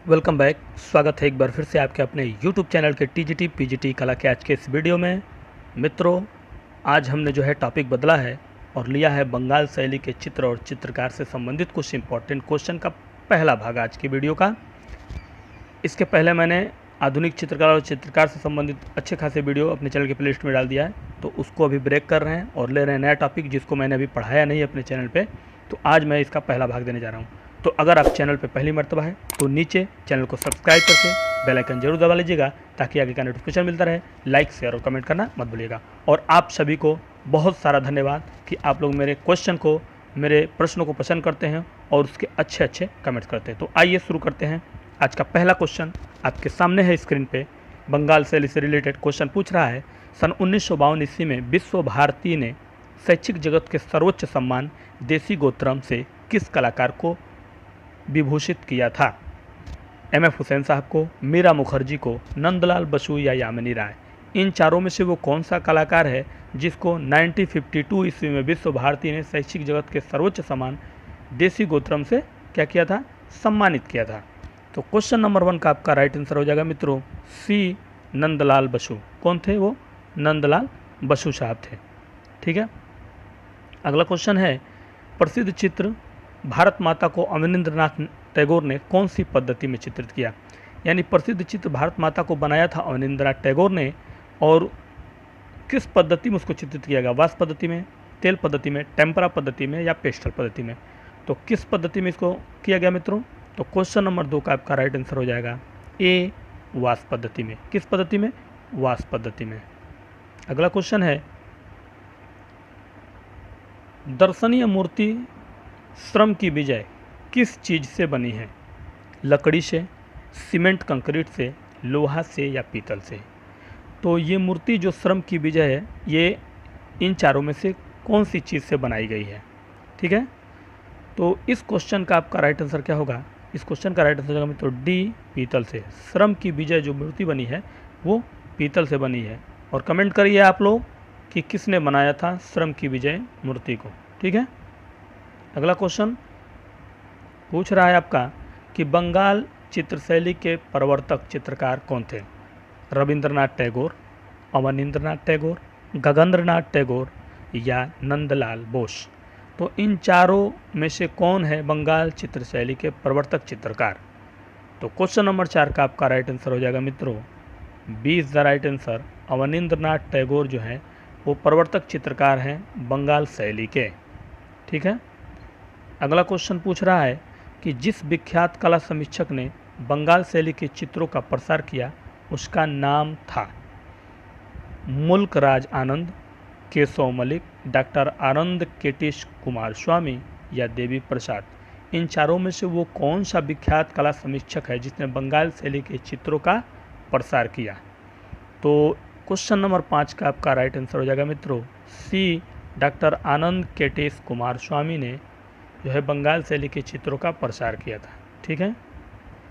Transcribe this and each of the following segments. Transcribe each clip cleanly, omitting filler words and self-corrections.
Welcome back. स्वागत है एक बार फिर से आपके अपने YouTube चैनल के TGT PGT कला के आज के इस वीडियो में। मित्रों, आज हमने जो है टॉपिक बदला है और लिया है बंगाल शैली के चित्र और चित्रकार से संबंधित कुछ इंपॉर्टेंट क्वेश्चन का पहला भाग आज की वीडियो का। इसके पहले मैंने आधुनिक चित्रकार और चित्रकार से संबंधित अच्छे खासे वीडियो अपने चैनल के प्लेलिस्ट में डाल दिया है, तो उसको अभी ब्रेक कर रहे हैं और ले रहे हैं नया टॉपिक जिसको मैंने अभी पढ़ाया नहीं अपने चैनल पर। तो आज मैं इसका पहला भाग देने जा रहा हूँ। तो अगर आप चैनल पर पहली मर्तबा है तो नीचे चैनल को सब्सक्राइब करके बेल आइकन जरूर दबा लीजिएगा ताकि आगे का नोटिफिकेशन मिलता रहे। लाइक शेयर और कमेंट करना मत भूलिएगा। और आप सभी को बहुत सारा धन्यवाद कि आप लोग मेरे प्रश्नों को पसंद करते हैं और उसके अच्छे अच्छे कमेंट्स करते हैं। तो आइए शुरू करते हैं। आज का पहला क्वेश्चन आपके सामने है स्क्रीन पे। बंगाल शैली से रिलेटेड क्वेश्चन पूछ रहा है, सन 1952 ईस्वी में विश्व भारती ने शैक्षिक जगत के सर्वोच्च सम्मान देसी गोत्रम से किस कलाकार को विभूषित किया था? M.F. हुसैन साहब को, मीरा मुखर्जी को, नंदलाल बसु या यामिनी राय। इन चारों में से वो कौन सा कलाकार है जिसको 1952 ईस्वी में विश्व भारती ने शैक्षिक जगत के सर्वोच्च सम्मान देसी गोत्रम से क्या किया था? सम्मानित किया था। तो क्वेश्चन नंबर 1 का आपका राइट आंसर हो जाएगा मित्रों सी, नंदलाल बसु। कौन थे वो? नंदलाल बसु साहब थे। ठीक है। अगला क्वेश्चन है, प्रसिद्ध चित्र भारत माता को अवनींद्रनाथ टैगोर ने कौन सी पद्धति में चित्रित किया? यानी प्रसिद्ध चित्र भारत माता को बनाया था अवनींद्रनाथ टैगोर ने, और किस पद्धति में उसको चित्रित किया गया? वाष्प पद्धति में, तेल पद्धति में, टेम्परा पद्धति में या पेस्टल पद्धति में? तो किस पद्धति में इसको किया गया मित्रों? तो क्वेश्चन नंबर 2 का आपका राइट आंसर हो जाएगा ए, वाष्प पद्धति में। किस पद्धति में? वाष्प पद्धति में। अगला क्वेश्चन है, दर्शनीय मूर्ति श्रम की विजय किस चीज़ से बनी है? लकड़ी से, सीमेंट कंक्रीट से, लोहा से या पीतल से? तो ये मूर्ति जो श्रम की विजय है, ये इन चारों में से कौन सी चीज़ से बनाई गई है? ठीक है। तो इस क्वेश्चन का आपका राइट आंसर क्या होगा? इस क्वेश्चन का राइट आंसर होगा तो डी, पीतल से। श्रम की विजय जो मूर्ति बनी है वो पीतल से बनी है। और कमेंट करिए आप लोग कि किसने बनाया था श्रम की विजय मूर्ति को। ठीक है। अगला क्वेश्चन पूछ रहा है आपका कि बंगाल चित्रशैली के प्रवर्तक चित्रकार कौन थे? रविंद्रनाथ टैगोर, अवनींद्रनाथ टैगोर, गगनेंद्रनाथ टैगोर या नंदलाल बोस? तो इन चारों में से कौन है बंगाल चित्रशैली के प्रवर्तक चित्रकार? तो क्वेश्चन नंबर 4 का आपका राइट आंसर हो जाएगा मित्रों B is the right answer. Abanindranath Tagore जो है वो प्रवर्तक चित्रकार हैं बंगाल शैली के। ठीक है। अगला क्वेश्चन पूछ रहा है कि जिस विख्यात कला समीक्षक ने बंगाल शैली के चित्रों का प्रसार किया उसका नाम था? मुल्क राज आनंद, केशव मलिक, डॉक्टर आनंद केटेश कुमार स्वामी या देवी प्रसाद? इन चारों में से वो कौन सा विख्यात कला समीक्षक है जिसने बंगाल शैली के चित्रों का प्रसार किया? तो क्वेश्चन नंबर 5 का आपका राइट आंसर हो जाएगा मित्रों सी, डॉक्टर आनंद केटेश कुमार स्वामी ने जो है बंगाल शैली के चित्रों का प्रसार किया था। ठीक है।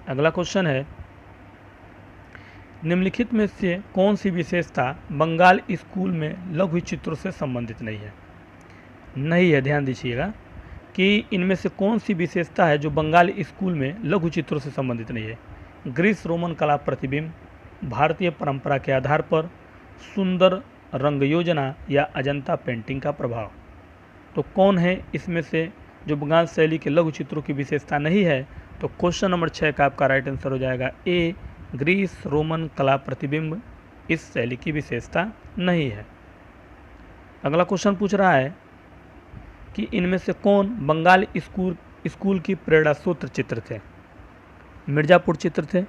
अगला क्वेश्चन है, निम्नलिखित में से कौन सी विशेषता बंगाल स्कूल में लघु चित्रों से संबंधित नहीं है? नहीं है, ध्यान दीजिएगा कि इनमें से कौन सी विशेषता है जो बंगाल स्कूल में लघु चित्रों से संबंधित नहीं है? ग्रीस रोमन कला प्रतिबिंब, भारतीय परंपरा के आधार पर, सुंदर रंग योजना या अजंता पेंटिंग का प्रभाव? तो कौन है इसमें से जो बंगाल शैली के लघु चित्रों की विशेषता नहीं है? तो क्वेश्चन नंबर 6 का आपका राइट आंसर हो जाएगा ए, ग्रीस रोमन कला प्रतिबिंब इस शैली की विशेषता नहीं है। अगला क्वेश्चन पूछ रहा है कि इनमें से कौन बंगाल स्कूल की प्रेरणा सूत्र चित्र थे? मिर्ज़ापुर चित्र थे,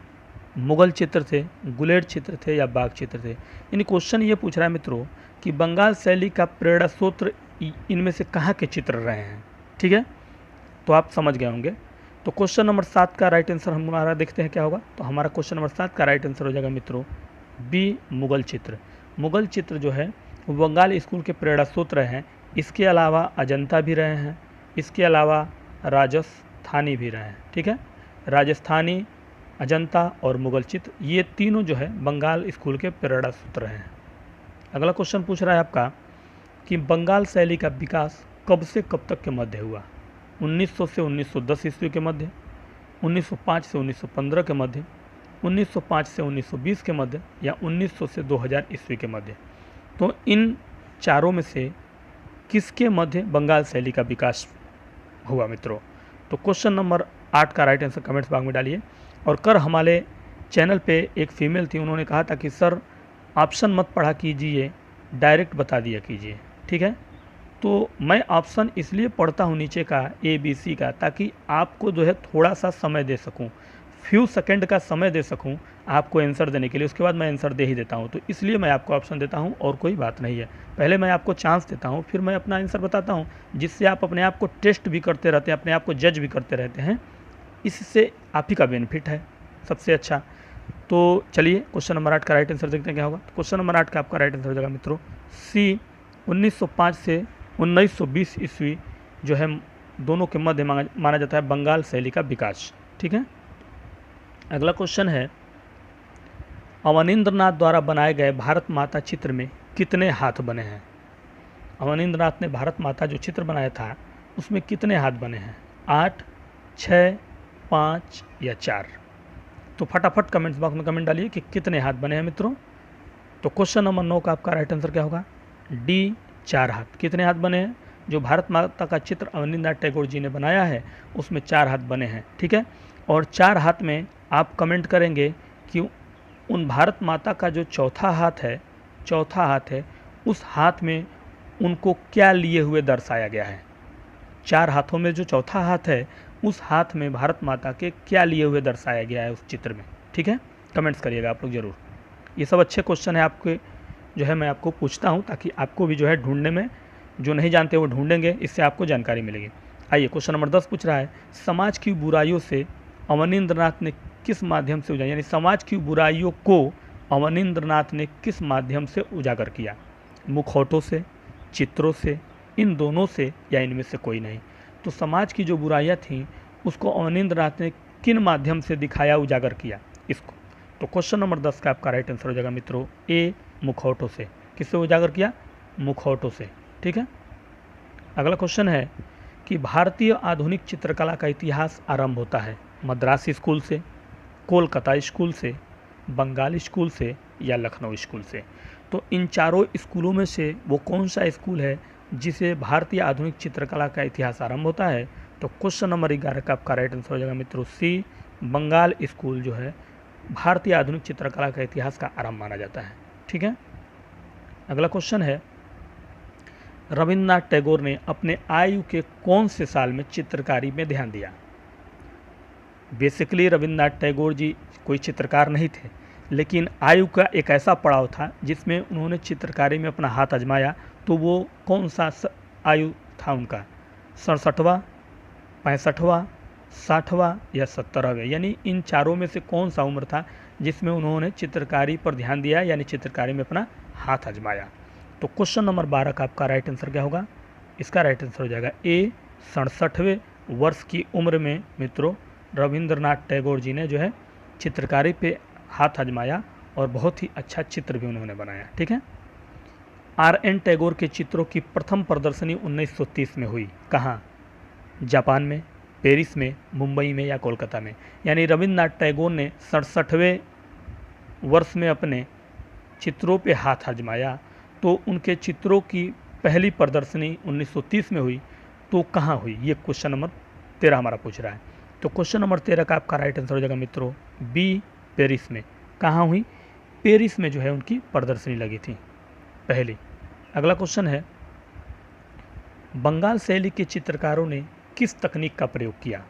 मुगल चित्र थे, गुलेड चित्र थे या बाग चित्र थे? यानी क्वेश्चन ये पूछ रहा है मित्रों कि बंगाल शैली का प्रेरणा सूत्र इनमें से कहाँ के चित्र रहे हैं? ठीक है। तो आप समझ गए होंगे। तो क्वेश्चन नंबर 7 का राइट आंसर हमारा देखते हैं क्या होगा। तो हमारा क्वेश्चन नंबर 7 का राइट आंसर हो जाएगा मित्रों बी, मुगल चित्र। मुगल चित्र जो है वो बंगाल स्कूल के प्रेरणा सूत्र हैं। इसके अलावा अजंता भी रहे हैं, इसके अलावा राजस्थानी भी रहे हैं। ठीक है। राजस्थानी, अजंता और मुगल चित्र, ये तीनों जो है बंगाल स्कूल के प्रेरणा सूत्र हैं। अगला क्वेश्चन पूछ रहा है आपका कि बंगाल शैली का विकास कब से कब तक के मध्य हुआ? 1900 से 1910 ईस्वी के मध्य, 1905 से 1915 के मध्य, 1905 से 1920 के मध्य, या 1900 से 2000 ईस्वी के मध्य। तो इन चारों में से किसके मध्य बंगाल शैली का विकास हुआ मित्रों? तो क्वेश्चन नंबर 8 का राइट आंसर कमेंट्स बॉक्स में डालिए। और कल हमारे चैनल पे एक फीमेल थी, उन्होंने कहा था कि सर ऑप्शन मत पढ़ा कीजिए, डायरेक्ट बता दिया कीजिए, ठीक है। तो मैं ऑप्शन इसलिए पढ़ता हूँ नीचे का ABC का, ताकि आपको जो है थोड़ा सा समय दे सकूँ, फ्यू सेकंड का समय दे सकूँ आपको आंसर देने के लिए। उसके बाद मैं आंसर दे ही देता हूँ, तो इसलिए मैं आपको ऑप्शन देता हूँ और कोई बात नहीं है। पहले मैं आपको चांस देता हूँ, फिर मैं अपना आंसर बताता हूँ, जिससे आप अपने आप को टेस्ट भी करते रहते हैं, अपने आप को जज भी करते रहते हैं। इससे आप ही का बेनिफिट है सबसे अच्छा। तो चलिए क्वेश्चन नंबर 8 का राइट आंसर देखते हैं क्या होगा। क्वेश्चन नंबर 8 का आपका राइट आंसर हो जाएगा मित्रों C, 1905 से 1920 ईस्वी जो है दोनों के मध्य माना जाता है बंगाल शैली का विकास, ठीक है। अगला क्वेश्चन है, अवनींद्रनाथ द्वारा बनाए गए भारत माता चित्र में कितने हाथ बने हैं? अवनींद्रनाथ ने भारत माता जो चित्र बनाया था उसमें कितने हाथ बने हैं? 8, 6, 5 या 4? तो फटाफट कमेंट्स बॉक्स में कमेंट डालिए कि कितने हाथ बने हैं मित्रों। तो क्वेश्चन नंबर 9 का आपका राइट आंसर क्या होगा? D, 4 हाथ। कितने हाथ बने हैं? जो भारत माता का चित्र अवनींद्रनाथ टैगोर जी ने बनाया है उसमें 4 हाथ बने हैं, ठीक है। और 4 हाथ में आप कमेंट करेंगे कि उन भारत माता का जो चौथा हाथ है उस हाथ में उनको क्या लिए हुए दर्शाया गया है। 4 हाथों में जो चौथा हाथ है उस हाथ में भारत माता के क्या लिए हुए दर्शाया गया है उस चित्र में, ठीक है। कमेंट्स करिएगा आप लोग ज़रूर। ये सब अच्छे क्वेश्चन है आपके, जो है मैं आपको पूछता हूँ ताकि आपको भी जो है ढूंढने में, जो नहीं जानते वो ढूंढेंगे, इससे आपको जानकारी मिलेगी। आइए क्वेश्चन नंबर 10 पूछ रहा है, समाज की बुराइयों से अवनींद्रनाथ ने किस माध्यम से उजागर, यानी समाज की बुराइयों को अवनींद्रनाथ ने किस माध्यम से उजागर किया? मुखौटों से, चित्रों से, इन दोनों से, या इनमें से कोई नहीं? तो समाज की जो बुराइयां थीं उसको अवनींद्रनाथ ने किन माध्यम से दिखाया, उजागर किया इसको? तो क्वेश्चन नंबर 10 का आपका राइट आंसर हो जाएगा मित्रों A, मुखौटों से। किससे उजागर किया? मुखौटों से, ठीक है। अगला क्वेश्चन है कि भारतीय आधुनिक चित्रकला का इतिहास आरंभ होता है मद्रास स्कूल से, कोलकाता स्कूल से, बंगाल स्कूल से, या लखनऊ स्कूल से? तो इन चारों स्कूलों में से वो कौन सा स्कूल है जिसे भारतीय आधुनिक चित्रकला का इतिहास आरंभ होता है? तो क्वेश्चन नंबर 11 का आपका राइट आंसर हो जाएगा मित्रों C, बंगाल स्कूल जो है भारतीय आधुनिक चित्रकला का इतिहास का आरंभ माना जाता है, ठीक है। अगला क्वेश्चन है, रविन्द्रनाथ टैगोर ने अपने आयु के कौन से साल में चित्रकारी में ध्यान दिया? बेसिकली रविन्द्रनाथ टैगोर जी कोई चित्रकार नहीं थे, लेकिन आयु का एक ऐसा पड़ाव था जिसमें उन्होंने चित्रकारी में अपना हाथ आजमाया। तो वो कौन सा आयु था उनका? 67वां, 65वां, 60वां या 70वां? यानी इन चारों में से कौन सा उम्र था जिसमें उन्होंने चित्रकारी पर ध्यान दिया, यानी चित्रकारी में अपना हाथ आजमाया? तो क्वेश्चन नंबर 12 का आपका राइट आंसर क्या होगा? इसका राइट आंसर हो जाएगा A, 67वें वर्ष की उम्र में मित्रों रविंद्रनाथ टैगोर जी ने जो है चित्रकारी पे हाथ आजमाया और बहुत ही अच्छा चित्र भी उन्होंने बनाया, ठीक है। R.N. टैगोर के चित्रों की प्रथम प्रदर्शनी 1930 में हुई कहाँ? जापान में, पेरिस में, मुंबई में, या कोलकाता में? यानी रविंद्रनाथ टैगोर ने 67वें वर्ष में अपने चित्रों पे हाथ आजमाया, तो उनके चित्रों की पहली प्रदर्शनी 1930 में हुई। तो कहाँ हुई? ये क्वेश्चन नंबर 13 हमारा पूछ रहा है। तो क्वेश्चन नंबर 13 का आपका राइट आंसर हो जाएगा मित्रों B, पेरिस में। कहाँ हुई? पेरिस में जो है उनकी प्रदर्शनी लगी थी पहली। अगला क्वेश्चन है, बंगाल शैली के चित्रकारों ने किस तकनीक का प्रयोग किया?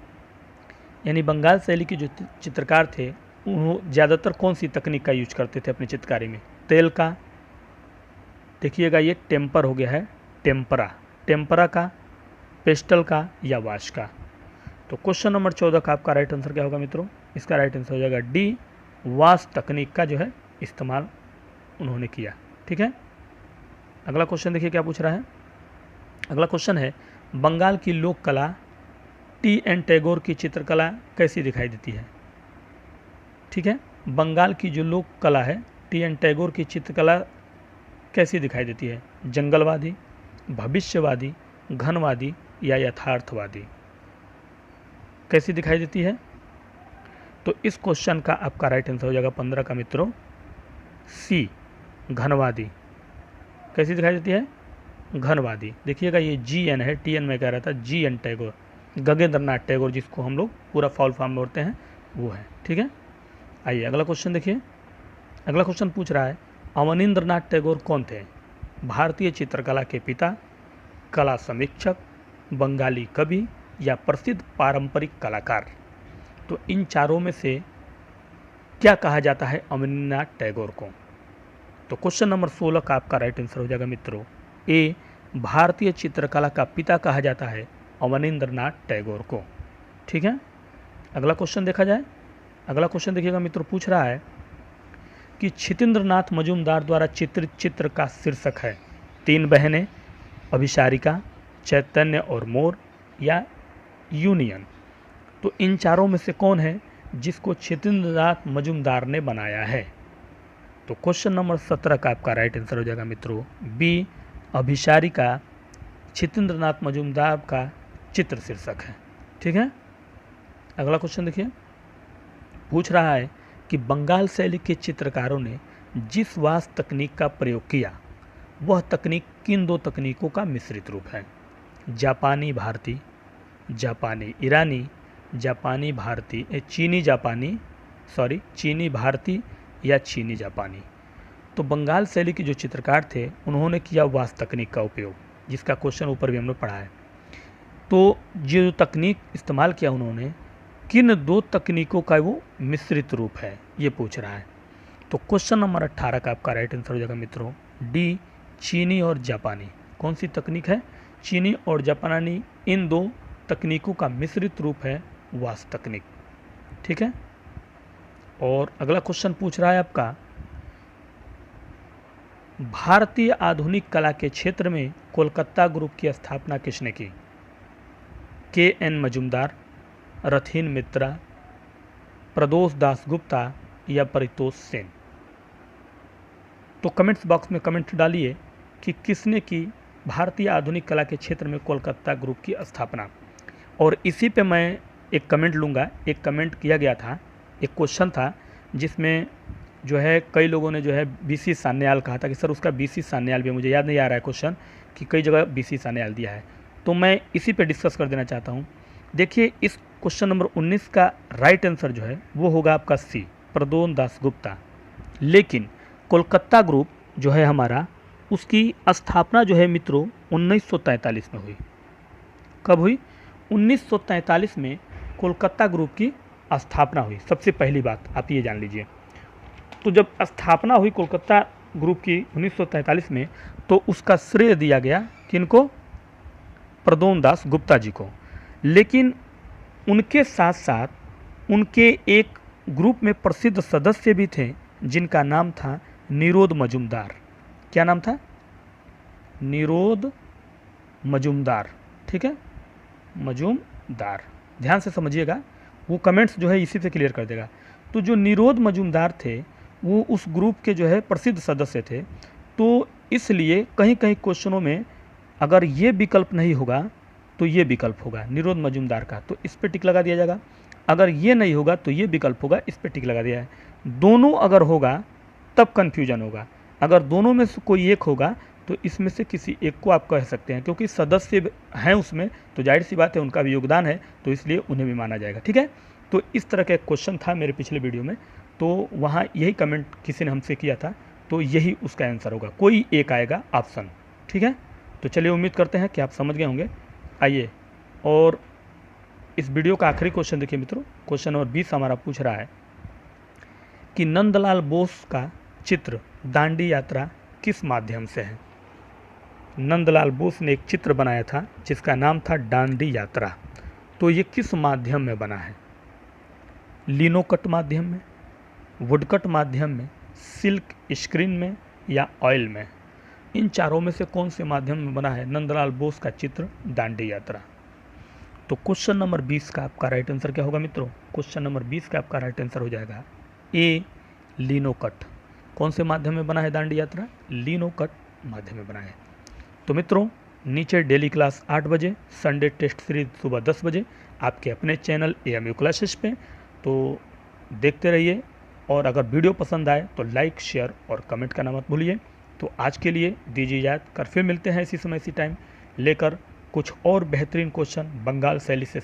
यानी बंगाल शैली के जो चित्रकार थे उन्होंने ज़्यादातर कौन सी तकनीक का यूज करते थे अपनी चित्रकारी में? तेल का, देखिएगा ये टेम्पर हो गया है, टेम्परा का, पेस्टल का, या वाश का? तो क्वेश्चन नंबर 14 का आपका राइट आंसर क्या होगा मित्रों? इसका राइट आंसर हो जाएगा D, वाश तकनीक का जो है इस्तेमाल उन्होंने किया, ठीक है। अगला क्वेश्चन देखिए क्या पूछ रहा है। अगला क्वेश्चन है, बंगाल की लोक कला T.N. टैगोर की चित्रकला कैसी दिखाई देती है? ठीक है, बंगाल की जो लोक कला है T.N. टैगोर की चित्रकला कैसी दिखाई देती है? जंगलवादी, भविष्यवादी, घनवादी, या यथार्थवादी? कैसी दिखाई देती है? तो इस क्वेश्चन का आपका राइट आंसर हो जाएगा 15 का मित्रों सी, घनवादी। कैसी दिखाई देती है? घनवादी। देखिएगा ये GN है, TN में कह रहा था, GN टैगोर, गगनेंद्र नाथ टैगोर, जिसको हम लोग पूरा फॉल फॉर्म में बोलते हैं, वो है। ठीक है, आइए अगला क्वेश्चन देखिए। अगला क्वेश्चन पूछ रहा है अवनींद्र नाथ टैगोर कौन थे? भारतीय चित्रकला के पिता, कला समीक्षक, बंगाली कवि या प्रसिद्ध पारंपरिक कलाकार। तो इन चारों में से क्या कहा जाता है अवनींद्र नाथ टैगोर को? तो क्वेश्चन नंबर 16 का आपका राइट आंसर हो जाएगा मित्रों ए, भारतीय चित्रकला का पिता कहा जाता है अवनींद्र नाथ टैगोर को। ठीक है, अगला क्वेश्चन देखा जाए। अगला क्वेश्चन देखिएगा मित्रों, पूछ रहा है कि क्षितेंद्र नाथ मजूमदार द्वारा चित्रित चित्र का शीर्षक है तीन बहनें, अभिसारिका, चैतन्य और मोर या यूनियन। तो इन चारों में से कौन है जिसको क्षितेंद्र नाथ मजूमदार ने बनाया है? तो क्वेश्चन नंबर 17 का आपका राइट आंसर हो जाएगा मित्रों बी, अभिसारिका क्षितेंद्र नाथ मजूमदार का चित्र शीर्षक है। ठीक है, अगला क्वेश्चन देखिए। पूछ रहा है कि बंगाल शैली के चित्रकारों ने जिस वास्तु तकनीक का प्रयोग किया वह तकनीक किन दो तकनीकों का मिश्रित रूप है? जापानी भारती, जापानी ईरानी, जापानी भारती, चीनी भारती या चीनी जापानी। तो बंगाल शैली के जो चित्रकार थे उन्होंने किया वास्तु तकनीक का उपयोग, जिसका क्वेश्चन ऊपर भी हमने पढ़ा है। तो जो तकनीक इस्तेमाल किया उन्होंने, किन दो तकनीकों का वो मिश्रित रूप है, ये पूछ रहा है। तो क्वेश्चन नंबर 18 का आपका राइट आंसर हो जाएगा मित्रों डी, चीनी और जापानी। कौन सी तकनीक है? चीनी और जापानी, इन दो तकनीकों का मिश्रित रूप है वास्तु तकनीक। ठीक है, और अगला क्वेश्चन पूछ रहा है आपका भारतीय आधुनिक कला के क्षेत्र में कोलकाता ग्रुप की स्थापना किसने की? KN मजूमदार, रथीन मित्रा, प्रदोष दास गुप्ता या परितोष सेन। तो कमेंट्स बॉक्स में कमेंट डालिए कि किसने की भारतीय आधुनिक कला के क्षेत्र में कोलकाता ग्रुप की स्थापना। और इसी पे मैं एक कमेंट लूँगा। एक कमेंट किया गया था, एक क्वेश्चन था जिसमें जो है कई लोगों ने जो है BC सान्याल कहा था कि सर उसका BC सान्याल भी, मुझे याद नहीं आ रहा है क्वेश्चन कि कई जगह BC सान्याल दिया है, तो मैं इसी पे डिस्कस कर देना चाहता हूँ। देखिए इस क्वेश्चन नंबर 19 का राइट आंसर जो है वो होगा आपका सी, प्रदोष दास गुप्ता। लेकिन कोलकाता ग्रुप जो है हमारा, उसकी स्थापना जो है मित्रों 1943 में हुई। कब हुई? 1943 में कोलकाता ग्रुप की स्थापना हुई। सबसे पहली बात आप ये जान लीजिए। तो जब स्थापना हुई कोलकाता ग्रुप की 1943 में, तो उसका श्रेय दिया गया किनको? प्रदोष दास गुप्ता जी को। लेकिन उनके साथ साथ उनके एक ग्रुप में प्रसिद्ध सदस्य भी थे जिनका नाम था निरोध मजूमदार। क्या नाम था? निरोध मजूमदार। ठीक है, मजूमदार, ध्यान से समझिएगा, वो कमेंट्स जो है इसी से क्लियर कर देगा। तो जो निरोध मजूमदार थे वो उस ग्रुप के जो है प्रसिद्ध सदस्य थे। तो इसलिए कहीं कहीं क्वेश्चनों में अगर ये विकल्प नहीं होगा तो ये विकल्प होगा निरोध मजूमदार का, तो इस पर टिक लगा दिया जाएगा। अगर ये नहीं होगा तो ये विकल्प होगा, इस पर टिक लगा दिया है। दोनों अगर होगा तब कन्फ्यूजन होगा। अगर दोनों में से कोई एक होगा तो इसमें से किसी एक को आप कह सकते हैं, क्योंकि सदस्य हैं उसमें, तो जाहिर सी बात है उनका भी योगदान है, तो इसलिए उन्हें भी माना जाएगा। ठीक है, तो इस तरह का एक क्वेश्चन था मेरे पिछले वीडियो में, तो वहाँ यही कमेंट किसी ने हमसे किया था, तो यही उसका आंसर होगा, कोई एक आएगा ऑप्शन। ठीक है, तो चलिए उम्मीद करते हैं कि आप समझ गए होंगे। आइए और इस वीडियो का आखिरी क्वेश्चन देखिए मित्रों। क्वेश्चन नंबर 20 हमारा पूछ रहा है कि नंदलाल बोस का चित्र दांडी यात्रा किस माध्यम से है? नंदलाल बोस ने एक चित्र बनाया था जिसका नाम था दांडी यात्रा, तो ये किस माध्यम में बना है? लिनोकट माध्यम में, वुडकट माध्यम में, सिल्क स्क्रीन में या ऑयल में? इन चारों में से कौन से माध्यम में बना है नंदलाल बोस का चित्र दांडी यात्रा? तो क्वेश्चन नंबर 20 का आपका राइट आंसर क्या होगा मित्रों? क्वेश्चन नंबर 20 का आपका राइट आंसर हो जाएगा ए, लिनोकट। कौन से माध्यम में बना है दांडी यात्रा? लिनोकट माध्यम में बना है। तो मित्रों नीचे डेली क्लास 8 बजे, संडे टेस्ट सीरीज सुबह 10 बजे आपके अपने चैनल AMU क्लासेस पे। तो देखते रहिए और अगर वीडियो पसंद आए तो लाइक, शेयर और कमेंट करना मत भूलिए। तो आज के लिए दीजिए इजाज़त, कर फिर मिलते हैं इसी समय इसी टाइम लेकर कुछ और बेहतरीन क्वेश्चन बंगाल शैली से।